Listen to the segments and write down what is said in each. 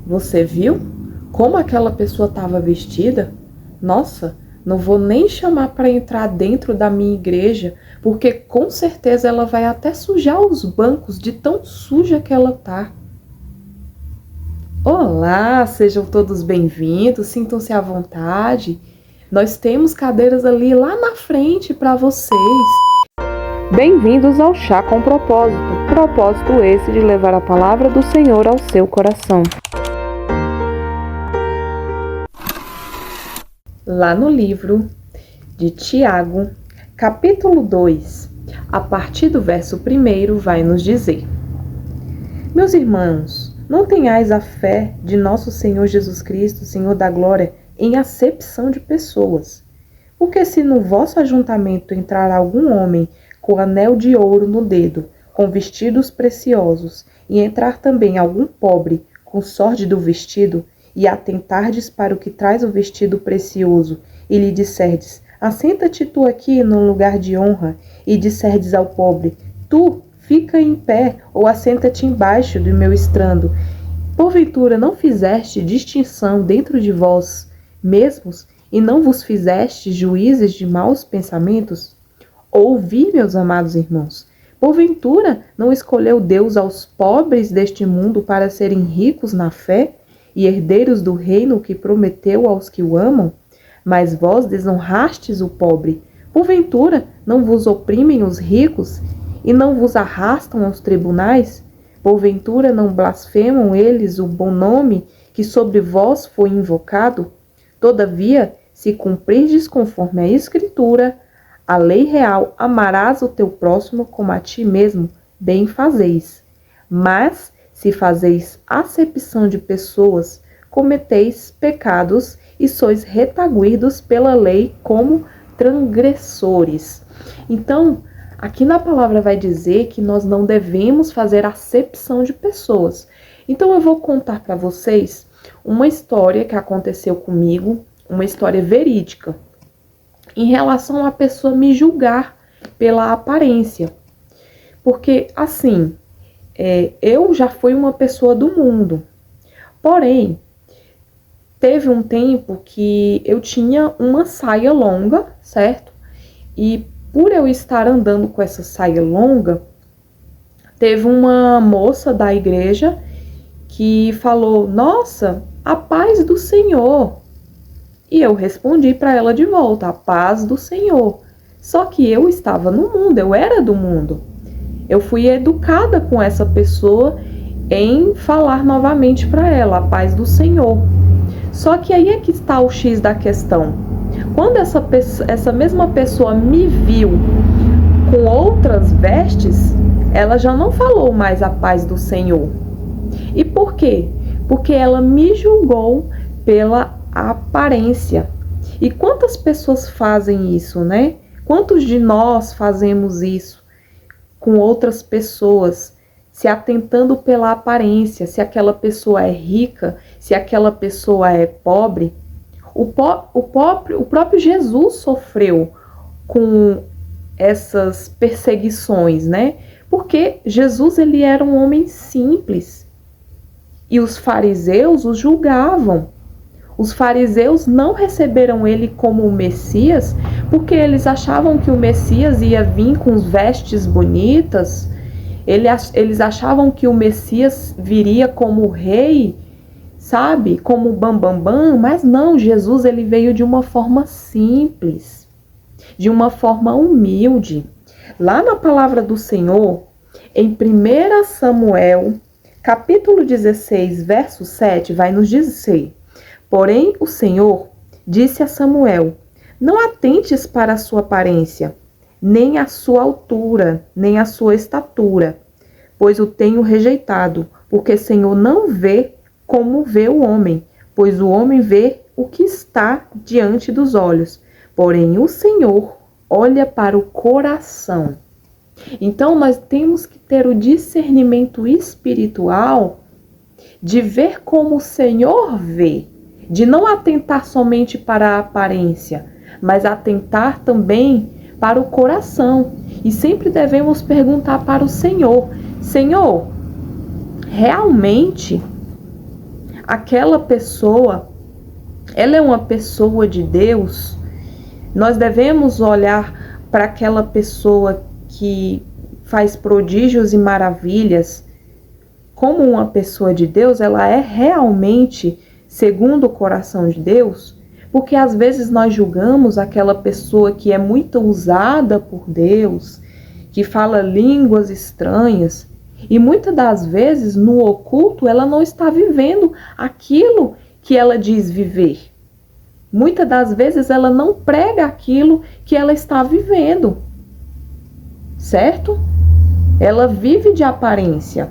Você viu como aquela pessoa estava vestida? Nossa, não vou nem chamar para entrar dentro da minha igreja, porque com certeza ela vai até sujar os bancos de tão suja que ela tá. Olá, sejam todos bem-vindos, sintam-se à vontade. Nós temos cadeiras ali lá na frente para vocês. Bem-vindos ao Chá com Propósito. Propósito esse de levar a palavra do Senhor ao seu coração. Lá no livro de Tiago, capítulo 2, a partir do verso 1, vai nos dizer: Meus irmãos, não tenhais a fé de nosso Senhor Jesus Cristo, Senhor da glória, em acepção de pessoas. Porque se no vosso ajuntamento entrar algum homem com anel de ouro no dedo, com vestidos preciosos, e entrar também algum pobre com sórdido vestido, e atentardes para o que traz o vestido precioso, e lhe disserdes: assenta-te tu aqui no lugar de honra, e disserdes ao pobre: tu fica em pé, ou assenta-te embaixo do meu estrando. Porventura não fizeste distinção dentro de vós mesmos, e não vos fizeste juízes de maus pensamentos? Ouvi, meus amados irmãos, porventura não escolheu Deus aos pobres deste mundo para serem ricos na fé e herdeiros do reino que prometeu aos que o amam? Mas vós desonrastes o pobre. Porventura não vos oprimem os ricos e não vos arrastam aos tribunais? Porventura não blasfemam eles o bom nome que sobre vós foi invocado? Todavia, se cumprirdes conforme a Escritura, a lei real, amarás o teu próximo como a ti mesmo, bem fazeis. Mas, se fazeis acepção de pessoas, cometeis pecados e sois retaguardados pela lei como transgressores. Então, aqui na palavra vai dizer que nós não devemos fazer acepção de pessoas. Então, eu vou contar para vocês uma história que aconteceu comigo, uma história verídica, em relação a pessoa me julgar pela aparência. Porque, assim, eu já fui uma pessoa do mundo. Porém, teve um tempo que eu tinha uma saia longa, certo? E por eu estar andando com essa saia longa, teve uma moça da igreja que falou: nossa, a paz do Senhor. E eu respondi para ela de volta: a paz do Senhor. Só que eu estava no mundo, eu era do mundo. Eu fui educada com essa pessoa em falar novamente para ela: a paz do Senhor. Só que aí é que está o X da questão. Quando essa mesma pessoa me viu com outras vestes, ela já não falou mais a paz do Senhor. E por quê? Porque ela me julgou pela aparência. E quantas pessoas fazem isso, né? Quantos de nós fazemos isso com outras pessoas, se atentando pela aparência, se aquela pessoa é rica, se aquela pessoa é pobre? O próprio Jesus sofreu com essas perseguições, né? Porque Jesus, ele era um homem simples. E os fariseus o julgavam. Os fariseus não receberam ele como o Messias, porque eles achavam que o Messias ia vir com vestes bonitas. Eles achavam que o Messias viria como rei, sabe? Como bambambam. Mas não, Jesus, ele veio de uma forma simples, de uma forma humilde. Lá na palavra do Senhor, em 1 Samuel, capítulo 16, verso 7, vai nos dizer: porém, o Senhor disse a Samuel: não atentes para a sua aparência, nem a sua altura, nem a sua estatura, pois o tenho rejeitado, porque o Senhor não vê como vê o homem, pois o homem vê o que está diante dos olhos, porém o Senhor olha para o coração. Então, nós temos que ter o discernimento espiritual de ver como o Senhor vê, de não atentar somente para a aparência, mas atentar também para o coração. E sempre devemos perguntar para o Senhor: Senhor, realmente aquela pessoa, ela é uma pessoa de Deus, nós devemos olhar para aquela pessoa que faz prodígios e maravilhas como uma pessoa de Deus, ela é realmente segundo o coração de Deus? Porque às vezes nós julgamos aquela pessoa que é muito usada por Deus, que fala línguas estranhas, e muitas das vezes no oculto ela não está vivendo aquilo que ela diz viver. Muitas das vezes ela não prega aquilo que ela está vivendo, certo? Ela vive de aparência.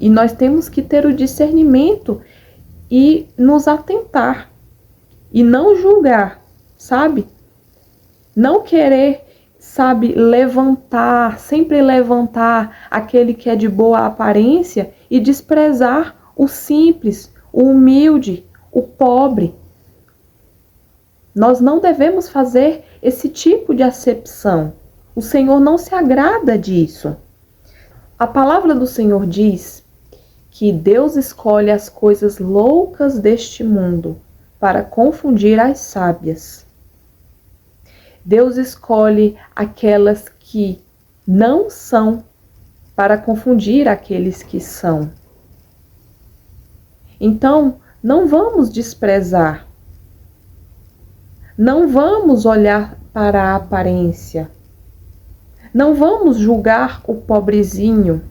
E nós temos que ter o discernimento e nos atentar. E não julgar, sabe? Não querer, sabe, levantar, sempre levantar aquele que é de boa aparência e desprezar o simples, o humilde, o pobre. Nós não devemos fazer esse tipo de acepção. O Senhor não se agrada disso. A palavra do Senhor diz que Deus escolhe as coisas loucas deste mundo para confundir as sábias. Deus escolhe aquelas que não são para confundir aqueles que são. Então, não vamos desprezar. Não vamos olhar para a aparência. Não vamos julgar o pobrezinho,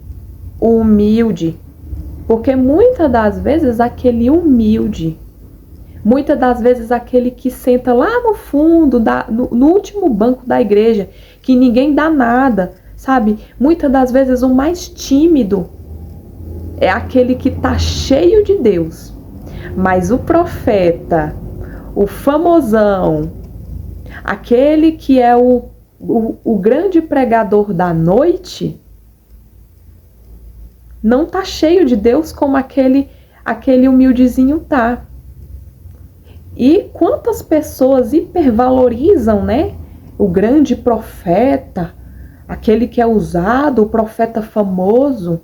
o humilde, porque muitas das vezes aquele humilde, muitas das vezes aquele que senta lá no fundo, no último banco da igreja, que ninguém dá nada, sabe? Muitas das vezes o mais tímido é aquele que está cheio de Deus. Mas o profeta, o famosão, aquele que é o grande pregador da noite, não está cheio de Deus como aquele humildezinho tá. E quantas pessoas hipervalorizam, né? O grande profeta, aquele que é usado, o profeta famoso,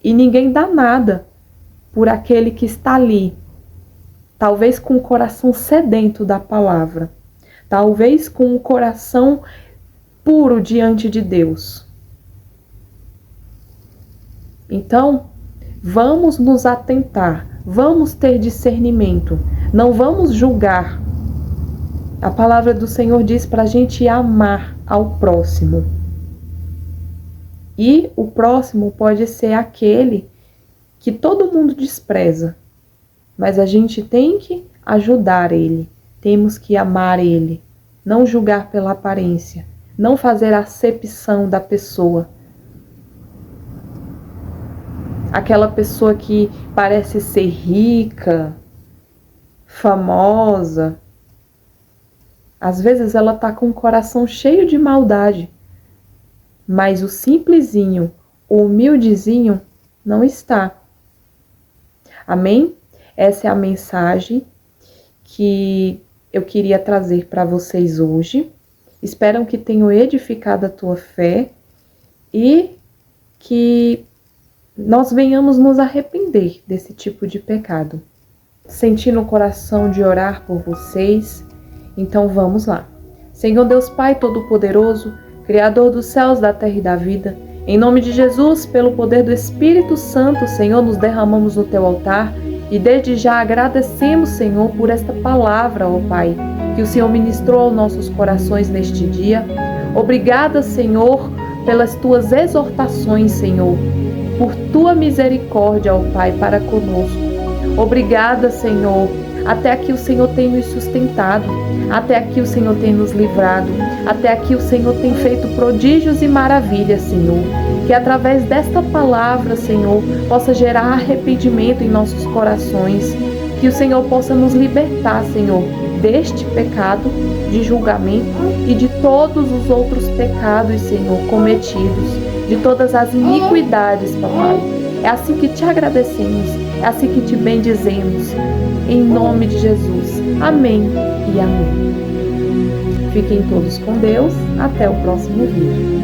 e ninguém dá nada por aquele que está ali, talvez com o coração sedento da palavra, talvez com o coração puro diante de Deus. Então, vamos nos atentar, vamos ter discernimento, não vamos julgar. A palavra do Senhor diz para a gente amar ao próximo. E o próximo pode ser aquele que todo mundo despreza, mas a gente tem que ajudar ele, temos que amar ele, não julgar pela aparência, não fazer acepção da pessoa. Aquela pessoa que parece ser rica, famosa, às vezes ela está com o coração cheio de maldade, mas o simplesinho, o humildezinho não está. Amém? Essa é a mensagem que eu queria trazer para vocês hoje. Espero que tenham edificado a tua fé e que nós venhamos nos arrepender desse tipo de pecado. Senti no coração de orar por vocês, então vamos lá. Senhor Deus Pai Todo-Poderoso, Criador dos céus, da terra e da vida, em nome de Jesus, pelo poder do Espírito Santo, Senhor, nos derramamos no teu altar e desde já agradecemos, Senhor, por esta palavra, ó Pai, que o Senhor ministrou aos nossos corações neste dia. Obrigada, Senhor, pelas tuas exortações, Senhor, por tua misericórdia, ó Pai, para conosco. Obrigada, Senhor. Até aqui o Senhor tem nos sustentado, até aqui o Senhor tem nos livrado, até aqui o Senhor tem feito prodígios e maravilhas, Senhor. Que através desta palavra, Senhor, possa gerar arrependimento em nossos corações, que o Senhor possa nos libertar, Senhor, deste pecado de julgamento e de todos os outros pecados, Senhor, cometidos, de todas as iniquidades, papai. É assim que te agradecemos, é assim que te bendizemos. Em nome de Jesus. Amém e amém. Fiquem todos com Deus. Até o próximo vídeo.